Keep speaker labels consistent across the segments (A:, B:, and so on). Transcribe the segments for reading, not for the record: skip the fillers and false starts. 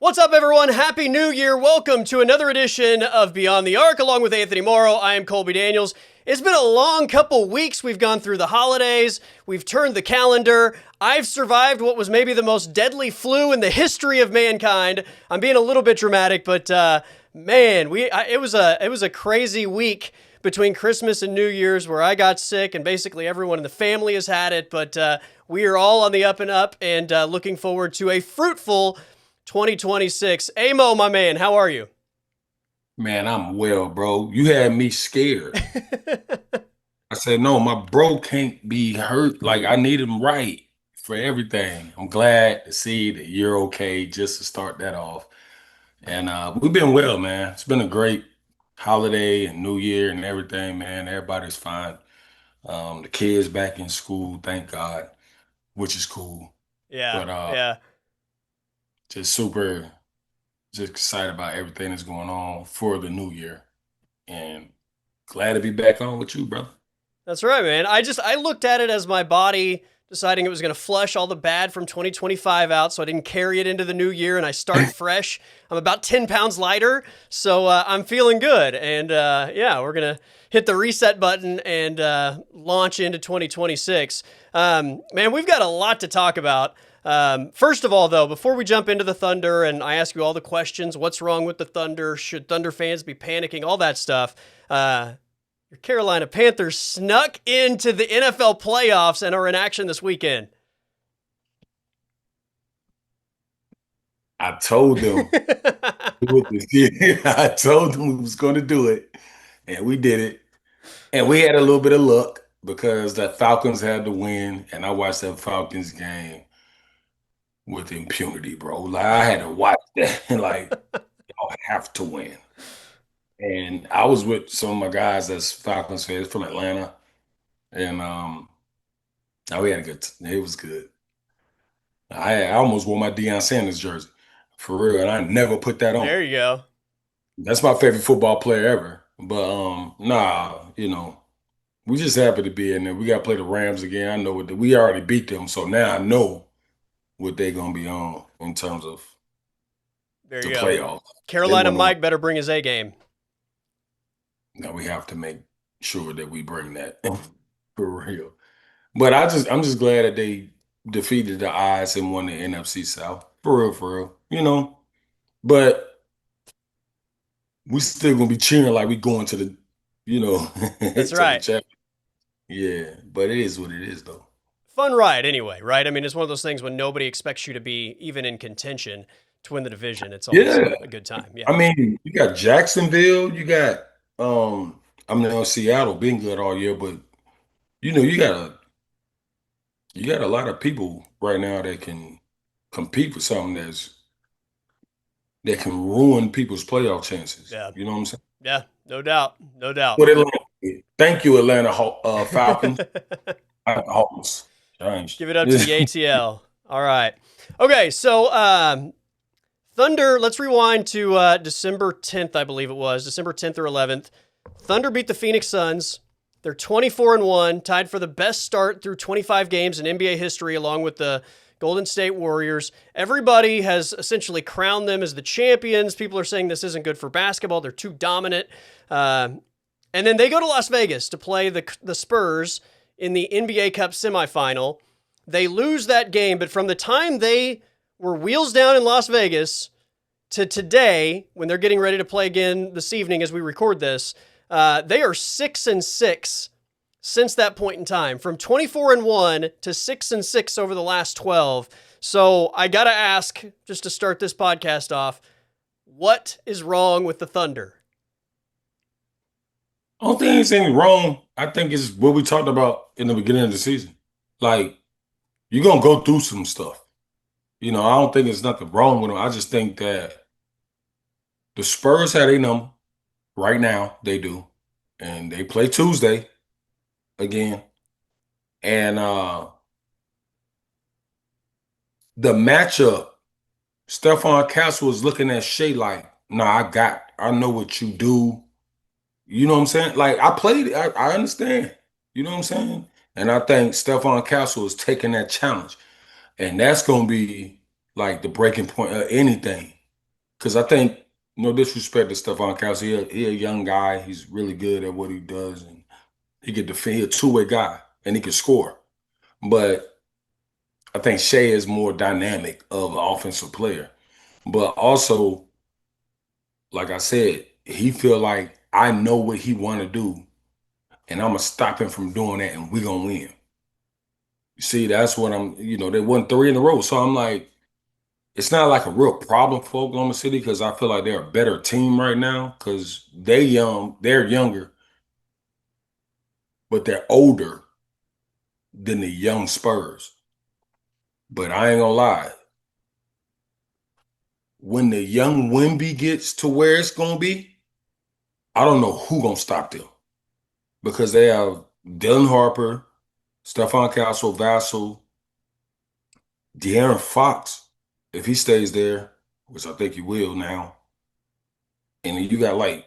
A: What's up, everyone? Happy New Year. Welcome to another edition of Beyond the Arc, along with Anthony Morrow. I am Colby Daniels. It's been a long couple weeks. We've gone through the holidays. We've turned the calendar. I've survived what was maybe the most deadly flu in the history of mankind. I'm being a little bit dramatic, but man, it was a crazy week between Christmas and New Year's where I got sick, and basically everyone in the family has had it. But we are all on the up and up, and looking forward to a fruitful 2026. Amo, my man, how are you?
B: Man, I'm well, bro. You had me scared. I said, no, my bro can't be hurt. Like, I need him right for everything. I'm glad to see that you're okay just to start that off. And we've been well, man. It's been a great holiday and New Year and everything, man. Everybody's fine. The kids back in school, thank God, which is cool.
A: Yeah,
B: But
A: yeah.
B: just super just excited about everything that's going on for the new year. And glad to be back on with you, brother.
A: That's right, man. I looked at it as my body deciding it was going to flush all the bad from 2025 out, so I didn't carry it into the new year, and I start fresh. I'm about 10 pounds lighter, so I'm feeling good. And yeah, we're gonna hit the reset button and launch into 2026. Man, we've got a lot to talk about. First of all, though, before we jump into the Thunder and I ask you all the questions, what's wrong with the Thunder? Should Thunder fans be panicking? All that stuff. Your Carolina Panthers snuck into the NFL playoffs and are in action this weekend.
B: I told them do it this year. I told them we was going to do it, and we did it. And we had a little bit of luck because the Falcons had to win, and I watched that Falcons game with impunity, bro. Like I had to watch that, and like y'all have to win. And I was with some of my guys that's Falcons fans from Atlanta, and we had a good. It was good. I almost wore my Deion Sanders jersey for real, and I never put that on.
A: There you go.
B: That's my favorite football player ever. But nah, we just happy to be in there. We got to play the Rams again. I know we already beat them, so now I know what they're gonna be on in terms of
A: There
B: the
A: you go.
B: playoffs. They
A: Carolina
B: won them.
A: Mike better bring his A game.
B: Now we have to make sure that we bring that for real. But I'm just glad that they defeated the odds and won the NFC South. For real, for real. But we still gonna be cheering like we going to the,
A: That's
B: to the
A: right.
B: champ. Yeah, but it is what it is, though.
A: Fun ride, anyway, right? I mean, it's one of those things when nobody expects you to be even in contention to win the division. It's always
B: Yeah,
A: a good time. Yeah.
B: I mean, you got Jacksonville, you got Seattle been good all year, but you know, you got a lot of people right now that can compete for something that can ruin people's playoff chances.
A: Yeah.
B: You know what I'm saying?
A: Yeah. No doubt. No doubt.
B: What Atlanta did. Thank you, Atlanta Falcons. Hawks.
A: Give it up to the ATL. All right. Okay. So, Thunder, let's rewind to December 10th, I believe it was, December 10th or 11th. Thunder beat the Phoenix Suns. They're 24-1, tied for the best start through 25 games in NBA history, along with the Golden State Warriors. Everybody has essentially crowned them as the champions. People are saying this isn't good for basketball. They're too dominant. And then they go to Las Vegas to play the Spurs in the NBA Cup semifinal. They lose that game, but from the time they were wheels down in Las Vegas to today, when they're getting ready to play again this evening as we record this, they are 6-6 since that point in time, from 24-1 to 6-6 over the last 12. So I gotta ask, just to start this podcast off, what is wrong with the Thunder?
B: I don't think anything wrong. I think it's what we talked about in the beginning of the season. Like, you're gonna go through some stuff. I don't think there's nothing wrong with them. I just think that the Spurs had a number. Right now, they do. And they play Tuesday again. And the matchup, Stephon Castle was looking at Shea like, nah, I know what you do. You know what I'm saying? Like, I played it. I understand. You know what I'm saying? And I think Stephon Castle is taking that challenge. And that's going to be like the breaking point of anything. because I think no disrespect to Stephon Castle, he a young guy. He's really good at what he does, and he can defend. He's a two-way guy, and he can score. But I think Shea is more dynamic of an offensive player. But also, like I said, he feel like I know what he want to do, and I'm gonna stop him from doing that, and we gonna win. You see, that's what I'm. They won three in a row, so I'm like, it's not like a real problem for Oklahoma City because I feel like they're a better team right now because they're younger, but they're older than the young Spurs. But I ain't gonna lie, when the young Wimby gets to where it's gonna be, I don't know who gonna stop them because they have Dylan Harper, Stephon Castle, Vassell, De'Aaron Fox, if he stays there, which I think he will now, and then you got like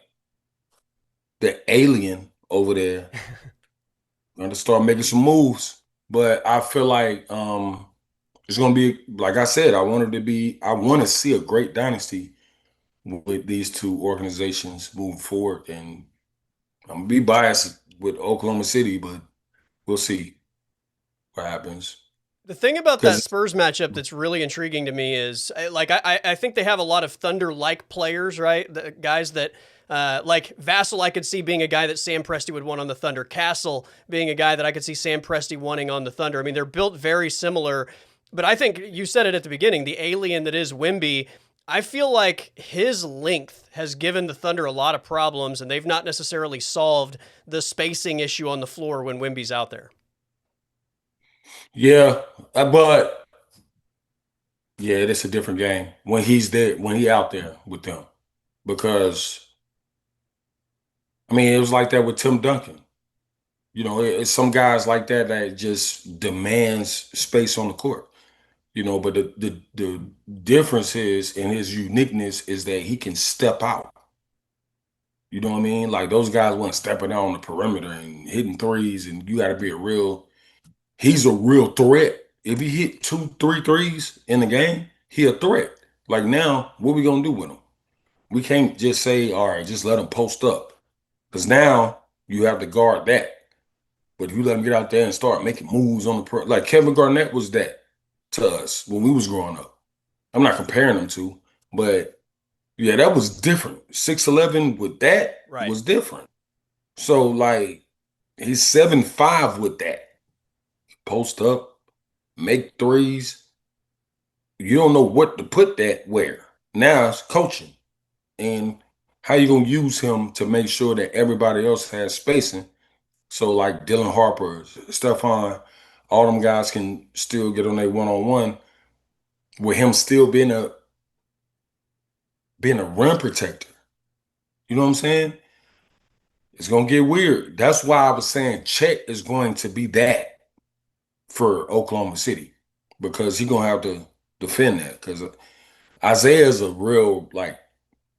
B: the alien over there going to start making some moves. But I feel like it's gonna be like I said. I want to see a great dynasty with these two organizations moving forward, and I'm gonna be biased with Oklahoma City, but we'll see what happens.
A: The thing about that
B: Because
A: Spurs matchup that's really intriguing to me is, like, I think they have a lot of Thunder-like players, right? The guys that, like Vassell, I could see being a guy that Sam Presti would want on the Thunder. Castle being a guy that I could see Sam Presti wanting on the Thunder. I mean, they're built very similar, but I think you said it at the beginning, the alien that is Wimby, I feel like his length has given the Thunder a lot of problems, and they've not necessarily solved the spacing issue on the floor when Wimby's out there.
B: yeah, but yeah, it's a different game when he's there, when he out there with them. Because I mean, it was like that with Tim Duncan. It's some guys like that that just demands space on the court. But the difference is in his uniqueness is that he can step out. You know what I mean? Like those guys weren't stepping out on the perimeter and hitting threes, and you got to be a real. He's a real threat. If he hit two, three threes in the game, he a threat. Like now, what we gonna do with him? We can't just say, all right, just let him post up, because now you have to guard that. But if you let him get out there and start making moves on the like Kevin Garnett was that to us when we was growing up. I'm not comparing them to, but yeah, that was different. 6'11" with that
A: Right.
B: was different. So like he's 7'5" with that. Post up, make threes. You don't know what to put that where. Now it's coaching. And how you gonna use him to make sure that everybody else has spacing. So like Dylan Harper, Stephon, all them guys can still get on their one-on-one with him still being a rim protector. You know what I'm saying? It's gonna get weird. That's why I was saying Chet is going to be that for Oklahoma City because he's gonna have to defend that. Because Isaiah is a real like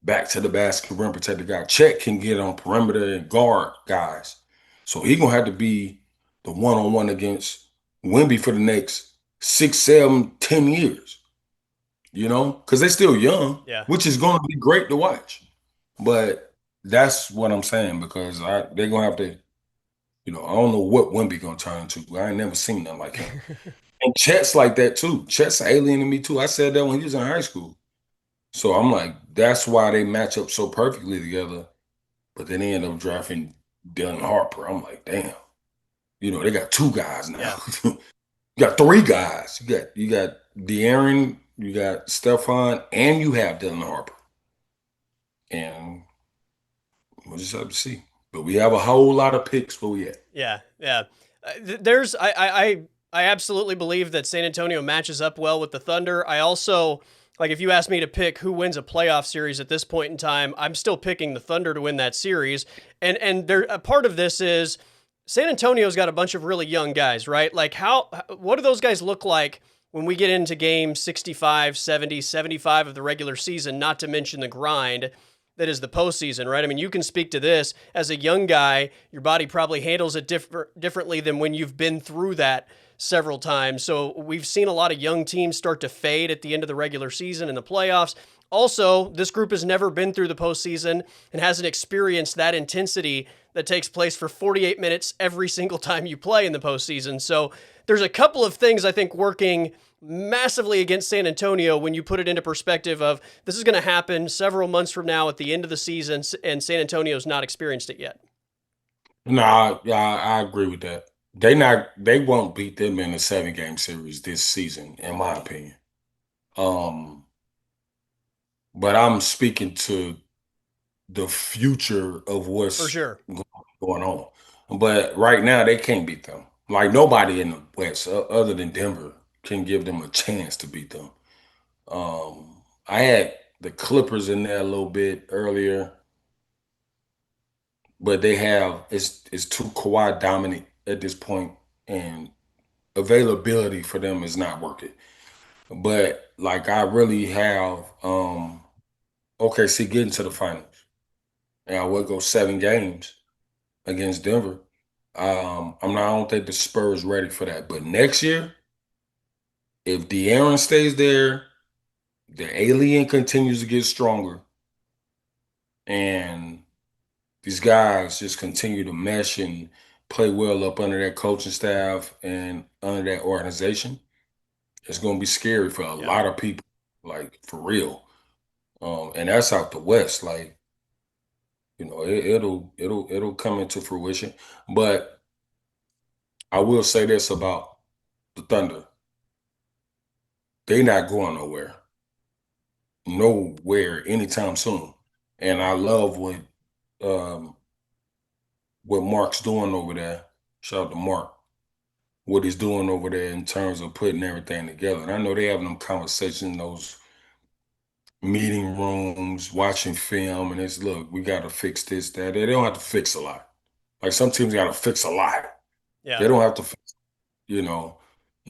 B: back to the basket rim protector guy. Chet can get on perimeter and guard guys, so he's gonna have to be the one-on-one against Wemby for the next 6, 7, 10 years. Because they're still young,
A: Yeah.
B: which is going to be great to watch. But that's what I'm saying because they're gonna have to. I don't know what Wemby gonna turn into. I ain't never seen nothing like him. And Chet's like that too. Chet's an alien to me too. I said that when he was in high school. So I'm like, that's why they match up so perfectly together. But then they end up drafting Dylan Harper. I'm like, damn. They got two guys now.
A: Yeah.
B: You got three guys. You got De'Aaron, you got Stephon, and you have Dylan Harper. And we'll just have to see. But we have a whole lot of picks where we at.
A: Yeah, yeah. There's I absolutely believe that San Antonio matches up well with the Thunder. I also like if you ask me to pick who wins a playoff series at this point in time, I'm still picking the Thunder to win that series. And there a part of this is San Antonio's got a bunch of really young guys, right? Like what do those guys look like when we get into game 65, 70, 75 of the regular season, not to mention the grind that is the postseason, right? I mean, you can speak to this as a young guy. Your body probably handles it differently than when you've been through that several times. So we've seen a lot of young teams start to fade at the end of the regular season and the playoffs. Also, this group has never been through the postseason and hasn't experienced that intensity that takes place for 48 minutes every single time you play in the postseason. So there's a couple of things I think working massively against San Antonio when you put it into perspective of this is going to happen several months from now at the end of the season, and San Antonio's not experienced it yet.
B: Nah, yeah, I agree with that. They won't beat them in a 7 game series this season, in my opinion. Um, but I'm speaking to the future of
A: For
B: what's
A: sure.
B: going on. But right now, they can't beat them. Like nobody in the West, other than Denver, can give them a chance to beat them. I had the Clippers in there a little bit earlier, but they have it's too Kawhi dominant at this point, and availability for them is not working. But like I really have OKC getting to the finals, and I would go 7 games against Denver. I don't think the Spurs ready for that. But next year, if De'Aaron stays there, the alien continues to get stronger, and these guys just continue to mesh and play well up under that coaching staff and under that organization, it's going to be scary for a
A: Yeah.
B: lot of people, like for real. And that's out the West. Like, it'll come into fruition. But I will say this about the Thunder: they're not going nowhere anytime soon. And I love um, what Mark's doing over there. Shout out to Mark. What he's doing over there in terms of putting everything together. And I know they having them conversations, those meeting rooms, watching film, and it's look, we got to fix this, that. They don't have to fix a lot. Like some teams got to fix a lot.
A: Yeah.
B: They don't have to, you know,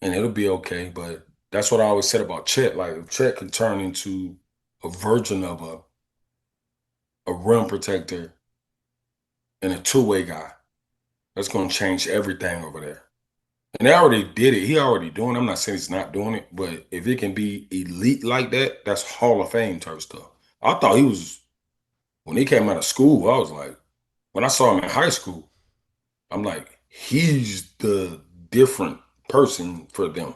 B: and it'll be okay. But that's what I always said about Chet. Like if Chet can turn into a version of a rim protector and a two-way guy, that's going to change everything over there. And they already did it. He already doing it. I'm not saying he's not doing it, but if it can be elite like that, that's Hall of Fame type stuff. I thought he was when he came out of school. I was like, when I saw him in high school, I'm like, he's the different person for them.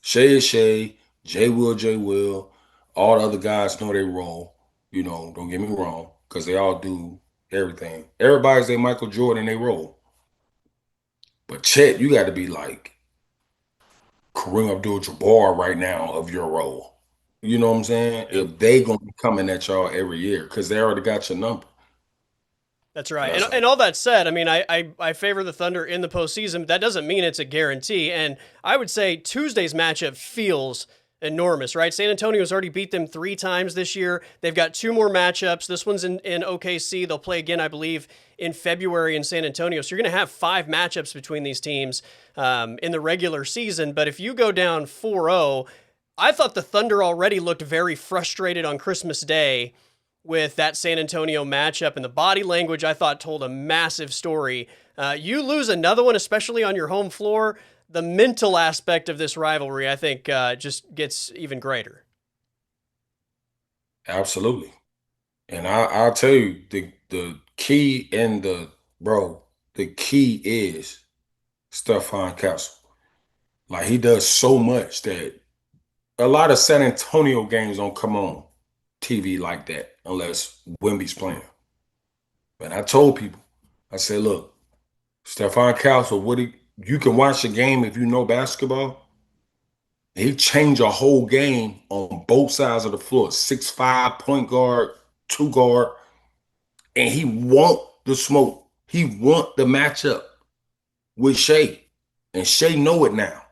B: Shea is Shea, J Will. All the other guys know their role. Don't get me wrong, because they all do everything. Everybody's their Michael Jordan, they role. But Chet, you got to be like Kareem Abdul-Jabbar right now of your role. You know what I'm saying?
A: Yeah.
B: If they gonna be coming at y'all every year, because they already got your number.
A: That's right.
B: That's
A: And all that said, I mean, I favor the Thunder in the postseason, but that doesn't mean it's a guarantee. And I would say Tuesday's matchup feels enormous, right? San Antonio's already beat them 3 times this year. They've got 2 more matchups. This one's in OKC. They'll play again, I believe, in February in San Antonio. So you're going to have 5 matchups between these teams in the regular season. But if you go down 4-0, I thought the Thunder already looked very frustrated on Christmas Day with that San Antonio matchup, and the body language I thought told a massive story. You lose another one, especially on your home floor, the mental aspect of this rivalry, I think, just gets even greater.
B: absolutely. And I'll tell you the key and the key is Stephon Castle. Like he does so much that a lot of San Antonio games don't come on TV like that unless Wemby's playing. And I told people, I said, look, Stephon Castle, you can watch the game if you know basketball. He changed a whole game on both sides of the floor. 6'5" point guard, 2 guard, and he want the smoke. He want the matchup with Shea. And Shea know it now.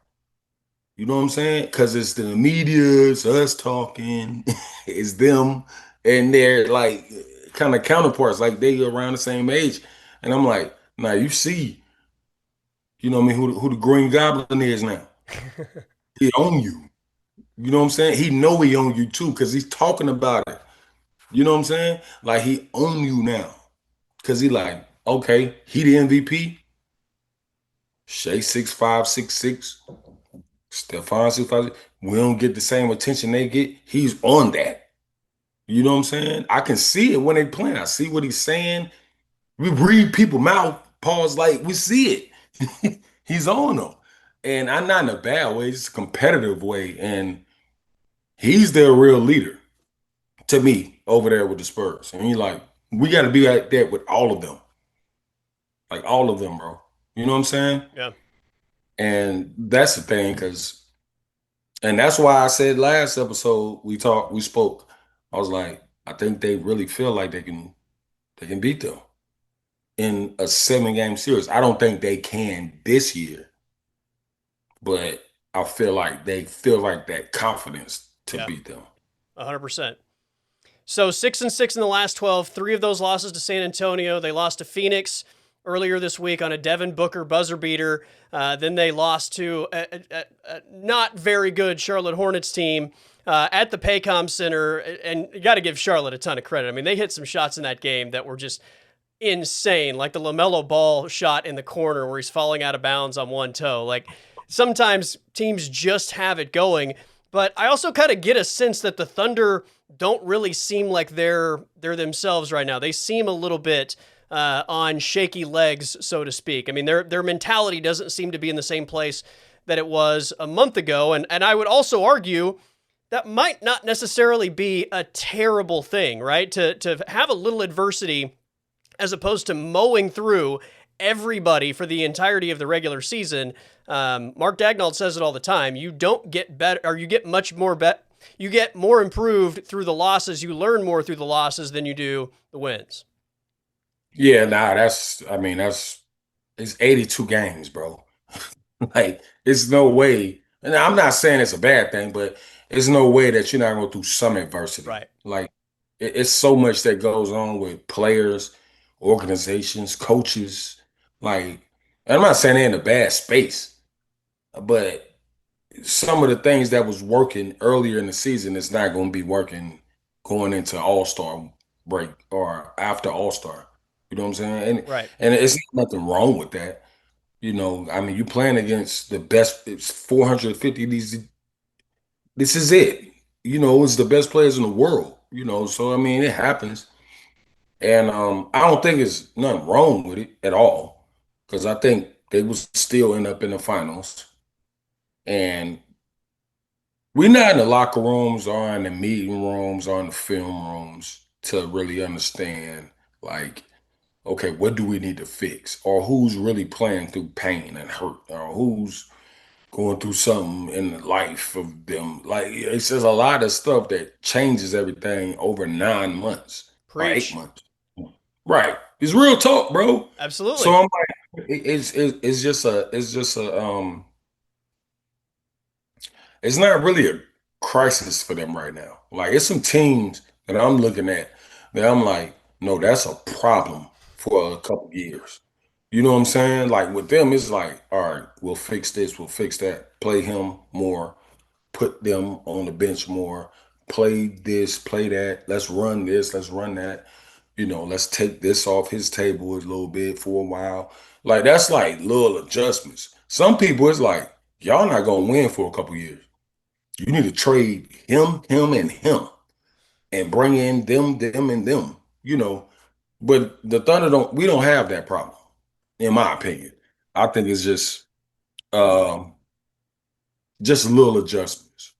B: You know what I'm saying? Because it's the media, it's us talking, it's them, and they're like kind of counterparts, like they around the same age. And I'm like, now you see, you know what I mean, who the Green Goblin is now. He own you. You know what I'm saying? He know he own you too, because he's talking about it. You know what I'm saying? Like he own you now. Cause he like, okay, he the MVP. Shay 6'5", 6'6". Stephon 6'5". We don't get the same attention they get. He's on that. You know what I'm saying? I can see it when they playing. I see what he's saying. We read people mouth, pause like we see it. He's on them. And I'm not in a bad way, it's a competitive way. And he's their real leader to me over there with the Spurs. And he like, we got to be like that with all of them. Like all of them, bro. You know what I'm saying?
A: Yeah.
B: And that's the thing, and that's why I said last episode we spoke. I was like, I think they really feel like they can beat them in a 7 game series. I don't think they can this year, but I feel like they feel like that confidence to
A: Yeah.
B: beat them.
A: 100%. So 6-6 in the last 12. Three of those losses to San Antonio. They lost to Phoenix earlier this week on a Devin Booker buzzer beater. Then they lost to a not very good Charlotte Hornets team at the Paycom Center. And you got to give Charlotte a ton of credit. I mean, they hit some shots in that game that were just insane, like the LaMelo Ball shot in the corner where he's falling out of bounds on one toe. Like sometimes teams just have it going, but I also kind of get a sense that the Thunder don't really seem like they're themselves right now. They seem a little bit on shaky legs, so to speak. I mean, their mentality doesn't seem to be in the same place that it was a month ago, and I would also argue that might not necessarily be a terrible thing, right? To have a little adversity as opposed to mowing through everybody for the entirety of the regular season. Mark Dagnall says it all the time. You don't get better, or you get much more you get more improved through the losses. You learn more through the losses than you do the wins.
B: Yeah, nah, that's it's 82 games, bro. Like, it's no way, and I'm not saying it's a bad thing, but it's no way that you're not going through some adversity.
A: Right.
B: Like, it's so much that goes on with players, organizations, coaches. Like, and I'm not saying they're in a bad space, but some of the things that was working earlier in the season is not going to be working going into All-Star break or after All-Star. You know what I'm saying?
A: Right.
B: And it's nothing wrong with that. I mean, you playing against the best. It's 450. This is it. It's the best players in the world. So I mean, it happens, and I don't think it's nothing wrong with it at all, because I think they will still end up in the finals, and we're not in the locker rooms or in the meeting rooms or in the film rooms to really understand, like, okay, what do we need to fix, or who's really playing through pain and hurt, or who's going through something in the life of them. Like, it's just a lot of stuff that changes everything over 9 months or eight
A: Preach.
B: months. Right. It's real talk, bro. So
A: Absolutely.
B: I'm like, it's not really a crisis for them right now. Like, it's some teams that I'm looking at that I'm like, no, that's a problem for a couple years. You know what I'm saying? Like, with them, it's like, all right, we'll fix this, we'll fix that, play him more, put them on the bench more, play this, play that, let's run this, let's run that. Let's take this off his table a little bit for a while. Like, that's like little adjustments. Some people, it's like, y'all not gonna win for a couple years. You need to trade him, and him, and bring in them, and them. But the Thunder we don't have that problem, in my opinion. I think it's um, just little adjustments.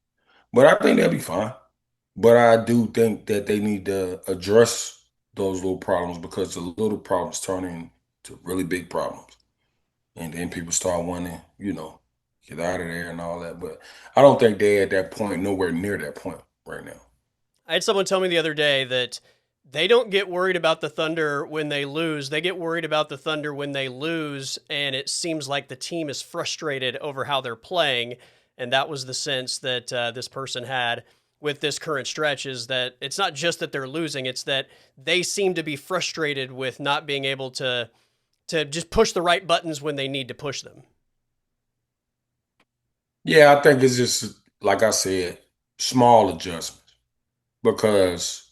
B: But I think that'd be fine. But I do think that they need to address those little problems, because the little problems turn into really big problems. And then people start wanting, get out of there and all that. But I don't think they're at that point, nowhere near that point right now.
A: I had someone tell me the other day that they don't get worried about the Thunder when they lose. They get worried about the Thunder when they lose, and it seems like the team is frustrated over how they're playing. And that was the sense that this person had with this current stretch, is that it's not just that they're losing, it's that they seem to be frustrated with not being able to just push the right buttons when they need to push them.
B: Yeah, I think it's just, like I said, small adjustments, because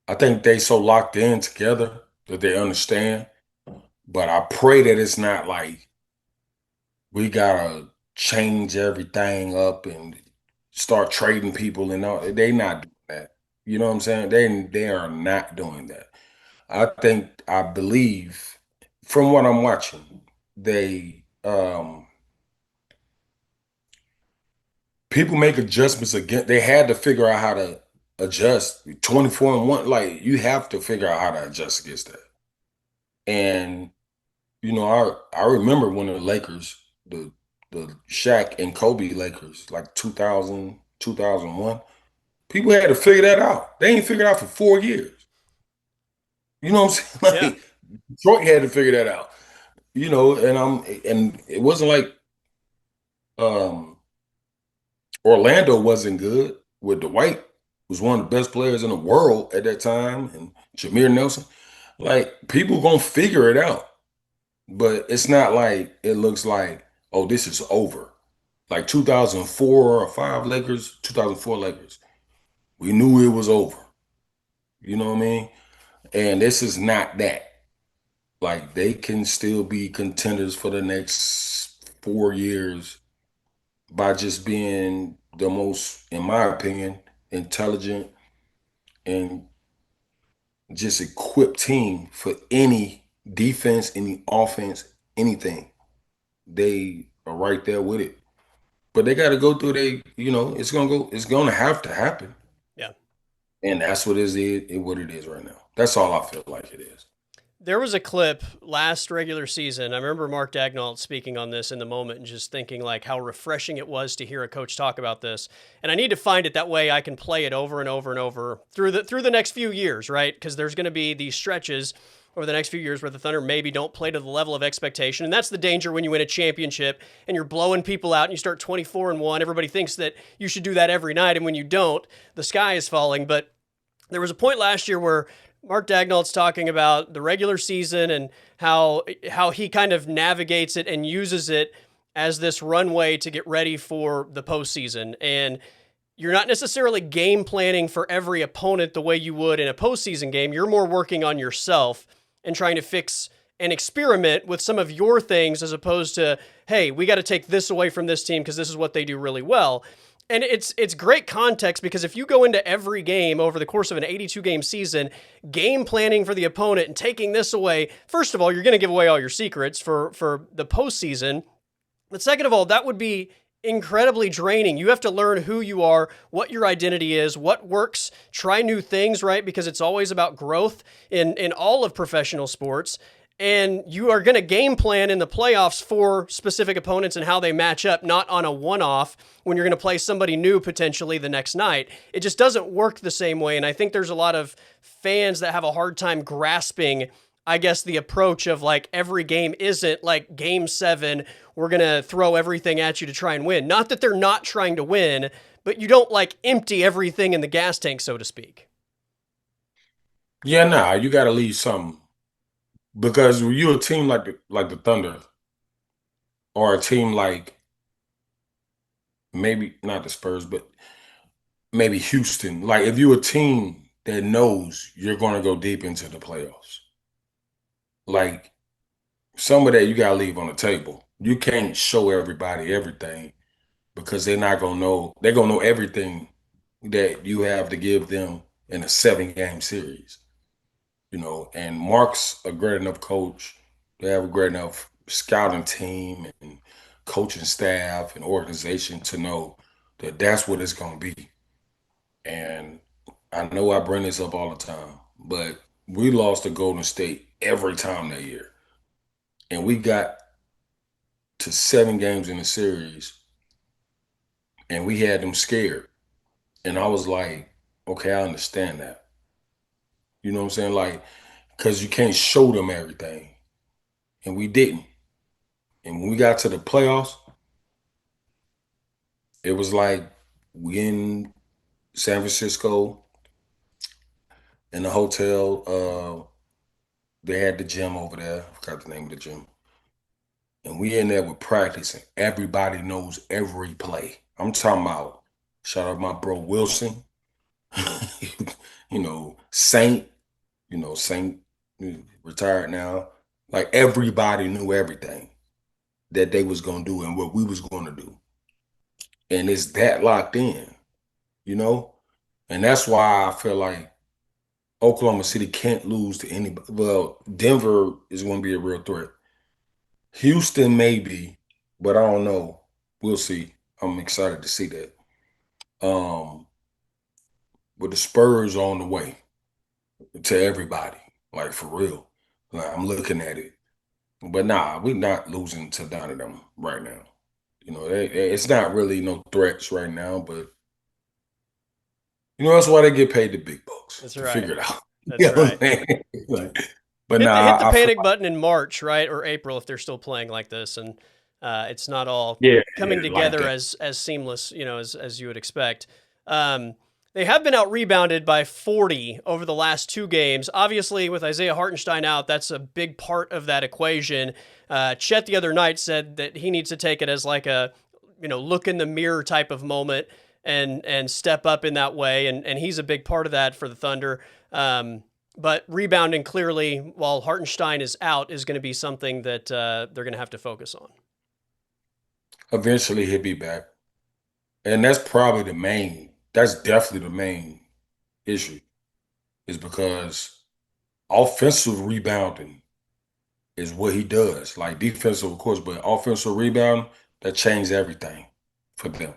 B: I think they so locked in together that they understand. But I pray that it's not like we gotta change everything up and start trading people and all. They not doing that. You know what I'm saying? They are not doing that. I believe from what I'm watching, they people make adjustments again. They had to figure out how to adjust 24-1. Like you have to figure out how to adjust against that. And I remember when the Lakers, the Shaq and Kobe Lakers, like 2000, 2001, people had to figure that out. They ain't figured it out for 4 years. You know what I'm saying?
A: Yeah.
B: Like Detroit had to figure that out. And it wasn't like um Orlando wasn't good with Dwight was one of the best players in the world at that time, and Jameer Nelson. Like people gonna figure it out, but it's not like it looks like, oh, this is over. Like 2004 or five Lakers, 2004 Lakers, we knew it was over. You know what I mean? And this is not that. Like they can still be contenders for the next 4 years by just being the most, in my opinion, intelligent and just equipped team for any defense, any offense, anything. They are right there with it. But they got to go through it's gonna have to happen.
A: Yeah.
B: And that's what it is right now. That's all I feel like it is.
A: There was a clip last regular season. I remember Mark Dagnall speaking on this in the moment and just thinking like how refreshing it was to hear a coach talk about this. And I need to find it that way I can play it over and over and over through the next few years, right? Because there's going to be these stretches over the next few years where the Thunder maybe don't play to the level of expectation. And that's the danger when you win a championship and you're blowing people out and you start 24-1. Everybody thinks that you should do that every night. And when you don't, the sky is falling. But there was a point last year where Mark Dagnall's talking about the regular season and how he kind of navigates it and uses it as this runway to get ready for the postseason. And you're not necessarily game planning for every opponent the way you would in a postseason game. You're more working on yourself and trying to fix and experiment with some of your things as opposed to, hey, we got to take this away from this team because this is what they do really well. And it's great context because if you go into every game over the course of an 82 game season, game planning for the opponent and taking this away, first of all, you're going to give away all your secrets for the postseason. But second of all, that would be incredibly draining. You have to learn who you are, what your identity is, what works, try new things, right? Because it's always about growth in all of professional sports. And you are going to game plan in the playoffs for specific opponents and how they match up, not on a one-off when you're going to play somebody new potentially the next night. It just doesn't work the same way. And I think there's a lot of fans that have a hard time grasping, I guess, the approach of like every game isn't like game 7. We're going to throw everything at you to try and win. Not that they're not trying to win, but you don't like empty everything in the gas tank, so to speak.
B: Yeah, nah, you got to leave something because you're a team like the Thunder or a team like maybe not the Spurs, but maybe Houston. Like if you're a team that knows you're going to go deep into the playoffs, like some of that you got to leave on the table. You can't show everybody everything because they're not going to know. They're going to know everything that you have to give them in a 7 game series. And Mark's a great enough coach. They have a great enough scouting team and coaching staff and organization to know that that's what it's going to be. And I know I bring this up all the time, but we lost to Golden State every time that year. And we got to 7 games in the series and we had them scared. And I was like, okay, I understand that. You know what I'm saying? Like, because you can't show them everything. And we didn't. And when we got to the playoffs, it was like we in San Francisco in the hotel. They had the gym over there. I forgot the name of the gym. And we in there with practice, and everybody knows every play. I'm talking about shout out my bro Wilson, Saint, Saint retired now. Like everybody knew everything that they was gonna do and what we was gonna do. And it's that locked in, you know? And that's why I feel like Oklahoma City can't lose to anybody. Well, Denver is going to be a real threat. Houston maybe, but I don't know. We'll see. I'm excited to see that. Um, but the Spurs are on the way to everybody, like for real. Like, I'm looking at it, but nah, we're not losing to none of them right now. It's not really no threats right now, but that's why they get paid the big bucks
A: That's
B: to
A: right.
B: figure it out.
A: That's
B: You know what
A: right.
B: I'm saying? Like, but
A: Hit the
B: nah, I feel
A: panic
B: like
A: button in March, right, or April if they're still playing like this, and it's not all
B: yeah,
A: coming
B: like
A: together
B: that.
A: as seamless, as you would expect. They have been out rebounded by 40 over the last two games. Obviously, with Isaiah Hartenstein out, that's a big part of that equation. Chet the other night said that he needs to take it as like a look in the mirror type of moment and step up in that way, and he's a big part of that for the Thunder. But rebounding clearly while Hartenstein is out is going to be something that they're going to have to focus on.
B: Eventually he'll be back. And that's definitely the main issue, is because offensive rebounding is what he does. Like defensive, of course, but offensive rebound, that changed everything for them.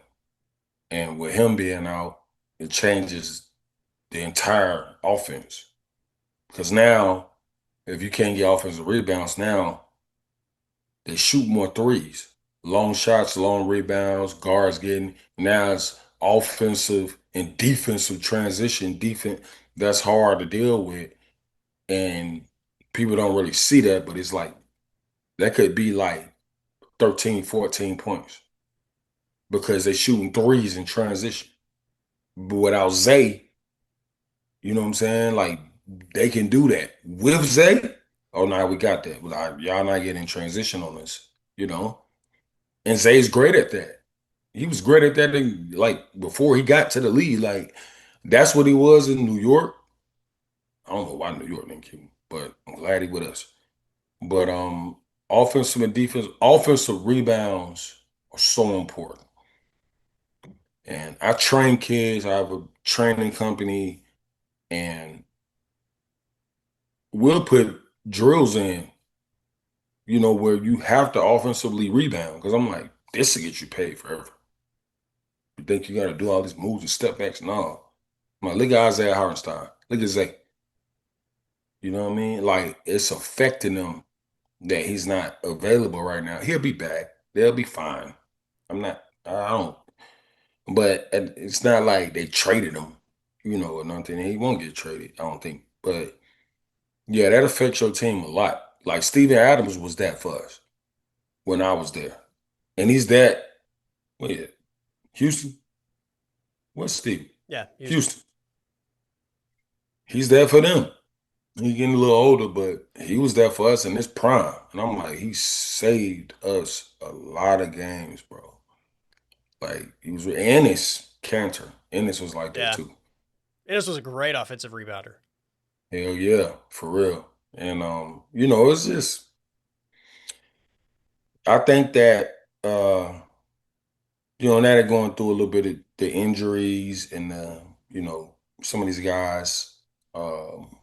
B: And with him being out, it changes the entire offense. Because now, if you can't get offensive rebounds, now they shoot more threes. Long shots, long rebounds, guards getting. Now it's offensive and defensive transition. Defense, that's hard to deal with. And people don't really see that, but it's like that could be like 13, 14 points because they're shooting threes in transition. But without Zay, you know what I'm saying? Like they can do that. With Zay, oh, now we got that. Like, y'all not getting transition on this, you know? And Zay's great at that. He was great at that like before he got to the league. Like that's what he was in New York. I don't know why New York didn't keep him, but I'm glad he with us. But offensive and defense, offensive rebounds are so important. And I train kids. I have a training company, and we'll put drills in, where you have to offensively rebound. Because I'm like, this will get you paid forever. You think you got to do all these moves and step backs? No. I'm like, look at Isaiah Hartenstein. Look at Zay. You know what I mean? Like, it's affecting them that he's not available right now. He'll be back. They'll be fine. I don't, but it's not like they traded him, or nothing. He won't get traded, I don't think. But yeah, that affects your team a lot. Like Steven Adams was that for us when I was there. And he's that, wait, Houston? What's Steven?
A: Yeah, Houston.
B: Houston. He's there for them. He's getting a little older, but he was there for us in his prime. And I'm like, he saved us a lot of games, bro. Like he was, Ennis Cantor. Ennis was like that
A: Yeah,
B: too.
A: Ennis was a great offensive rebounder.
B: Hell yeah, for real. And it's just I think that now they're going through a little bit of the injuries and some of these guys um,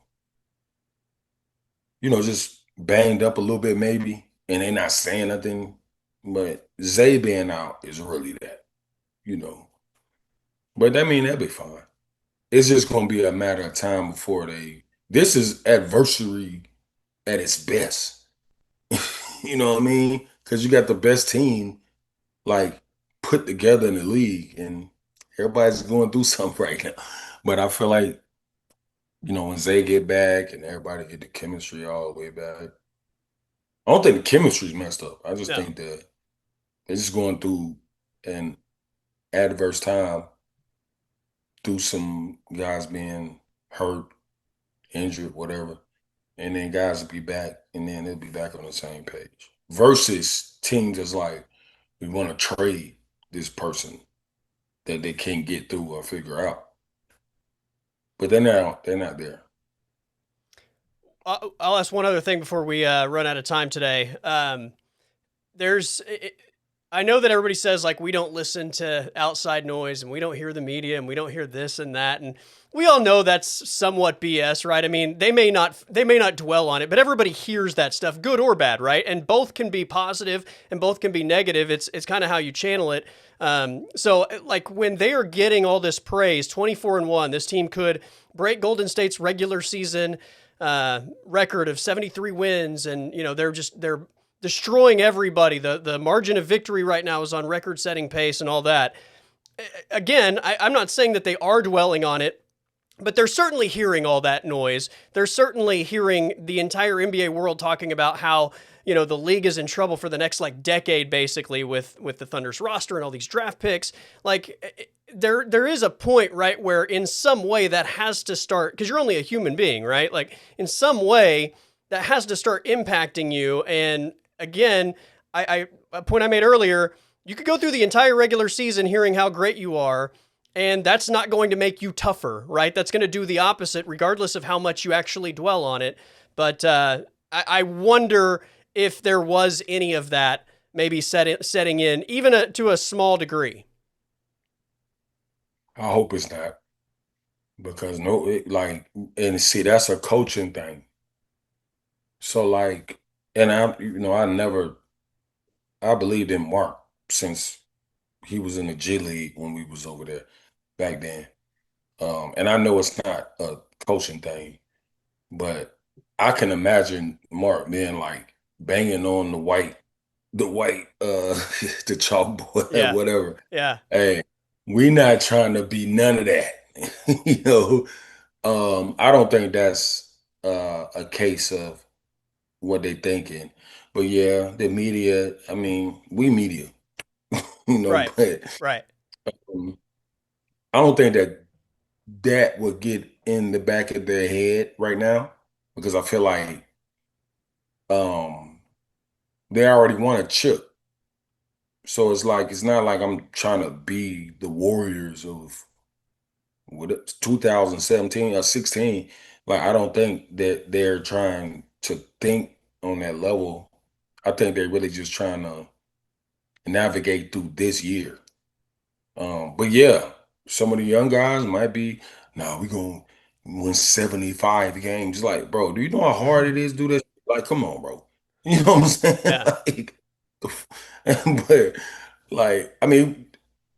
B: just banged up a little bit maybe, and they're not saying nothing. But Zay being out is really that, you know. But I mean, they'll be fine. It's just gonna be a matter of time before they. This is adversary at its best. You know what I mean? Because you got the best team like put together in the league, and everybody's going through something right now. But I feel like when Zay get back and everybody get the chemistry all the way back, I don't think the chemistry's messed up. I just
A: No,
B: think that they're just going through an adverse time through some guys being hurt, injured, whatever. And then guys will be back, and then they'll be back on the same page. Versus teams that's like, we want to trade this person that they can't get through or figure out. But they're not there.
A: I'll ask one other thing before we run out of time today. There's I know that everybody says like we don't listen to outside noise and we don't hear the media and we don't hear this and that, and we all know that's somewhat BS, right? I mean, they may not dwell on it, but everybody hears that stuff, good or bad, right? And both can be positive and both can be negative. It's kind of how you channel it. So like when they are getting all this praise, 24-1, this team could break Golden State's regular season record of 73 wins, and they're destroying everybody. The margin of victory right now is on record setting pace and all that. Again, I'm not saying that they are dwelling on it, but they're certainly hearing all that noise. They're certainly hearing the entire NBA world talking about how the league is in trouble for the next like decade, basically with the Thunder's roster and all these draft picks. Like there is a point, right, where in some way that has to start, because you're only a human being, right? Like in some way that has to start impacting you. And again, a point I made earlier, you could go through the entire regular season hearing how great you are, and that's not going to make you tougher, right? That's going to do the opposite, regardless of how much you actually dwell on it. But I wonder if there was any of that maybe setting in, even to a small degree.
B: I hope it's not because no, and see, that's a coaching thing. So like, and I believed in Mark since he was in the G League when we was over there back then. And I know it's not a coaching thing, but I can imagine Mark being like banging on the white, the chalkboard or
A: Yeah.
B: whatever.
A: Yeah.
B: Hey, we not trying to be none of that. You know, I don't think that's a case of what they thinking. But yeah, the media, I mean, we media,
A: Right.
B: but
A: Right.
B: um, I don't think that would get in the back of their head right now because I feel like um they already won a chip. So it's not like I'm trying to be the Warriors of 2017 or 16. Like I don't think that they're trying to think on that level. I think they're really just trying to navigate through this year. But yeah, some of the young guys might be, nah, we gonna win 75 games. Like, bro, do you know how hard it is to do this? Like, come on, bro. You know what I'm saying?
A: Yeah.
B: But like, I mean,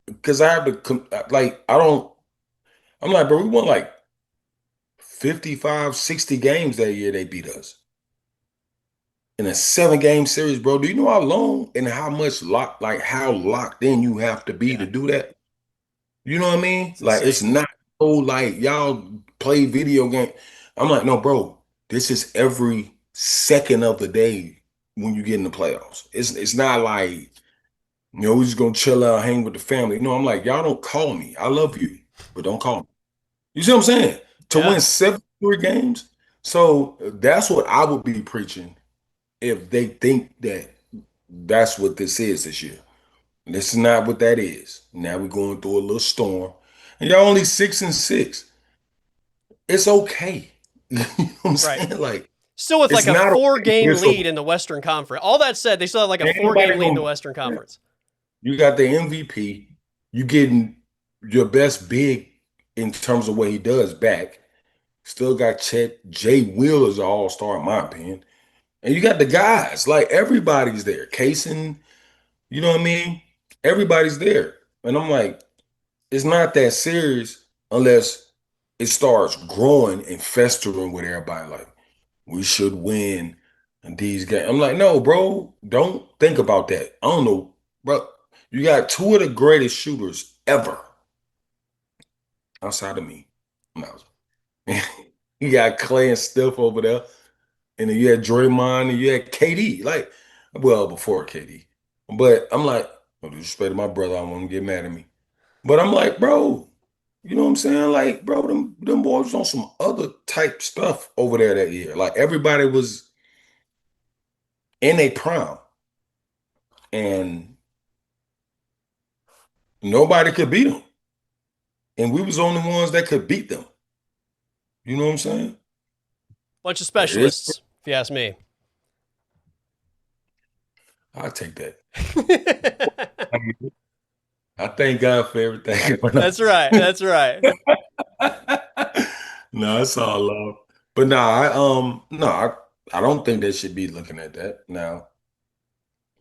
B: because I have to like, I'm like, bro, we won like 55, 60 games that year they beat us in a 7-game series, bro. Do you know how long and how much how locked in you have to be
A: Yeah.
B: to do that? You know what I mean?
A: It's
B: Like it's
A: insane.
B: not so like y'all play video game. I'm like, no, bro, this is every second of the day when you get in the playoffs. It's not like, we're just gonna chill out, hang with the family. No, I'm like, y'all don't call me. I love you, but don't call me. You see what I'm saying? To
A: Yeah.
B: win 73 games. So that's what I would be preaching if they think that that's what this is this year. This is not what that is. Now we're going through a little storm. And y'all only 6-6. It's okay. You know what I'm
A: Right.
B: saying? Like,
A: Still with
B: it's
A: like a
B: not
A: four
B: okay.
A: game
B: It's
A: lead
B: okay.
A: in the Western Conference. All that said, they still have like a
B: Ain't
A: 4 game
B: nobody
A: lead in the
B: gonna
A: Western Conference.
B: you got the MVP. You getting your best big in terms of what he does back. Still got Chet. Jay Wheeler's an all-star, in my opinion. And you got the guys. Like everybody's there. Kaysen, you know what I mean? Everybody's there. And I'm like, it's not that serious unless it starts growing and festering with everybody. Like, we should win these games. I'm like, no, bro, don't think about that. I don't know, bro. You got two of the greatest shooters ever outside of me. No. You got Clay and Steph over there, and then you had Draymond, and you had KD. Like, well, before KD. But I'm like, no disrespect to my brother, I want him to get mad at me. But I'm like, bro, you know what I'm saying? Like, bro, them boys was on some other type stuff over there that year. Like everybody was in a prime, and nobody could beat them. And we was the only ones that could beat them. You know what I'm saying?
A: Bunch of
B: But it is,
A: specialists, if you ask me.
B: I'll take that. I thank God for everything.
A: That's right. That's right.
B: No, it's all love. But no, I don't think they should be looking at that now.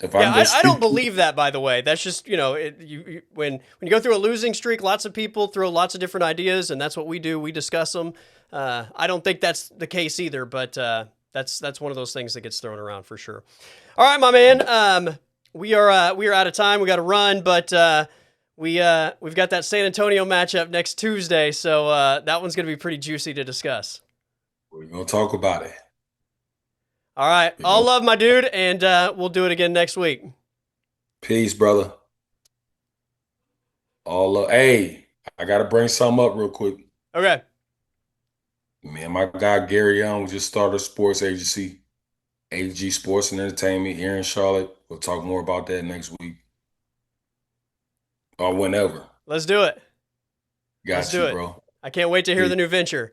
B: If
A: Yeah,
B: I'm gonna
A: I don't
B: speak to
A: believe that. By the way, that's just when you go through a losing streak, lots of people throw lots of different ideas, and that's what we do. We discuss them. I don't think that's the case either, but that's one of those things that gets thrown around for sure. All right, my man. We are out of time. We got to run, but we've got that San Antonio matchup next Tuesday, so that one's going to be pretty juicy to discuss.
B: we're gonna talk about it.
A: All right,
B: We're
A: all
B: gonna
A: love, my dude, and we'll do it again next week.
B: peace, brother. All love. Hey, I gotta bring something up real quick.
A: Okay.
B: Me and my guy Gary Young just started a sports agency, AG Sports and Entertainment here in Charlotte. We'll talk more about that next week or whenever.
A: Let's do it. Let's
B: Got
A: do
B: you,
A: it.
B: bro.
A: I can't wait to hear
B: Peace.
A: the new venture.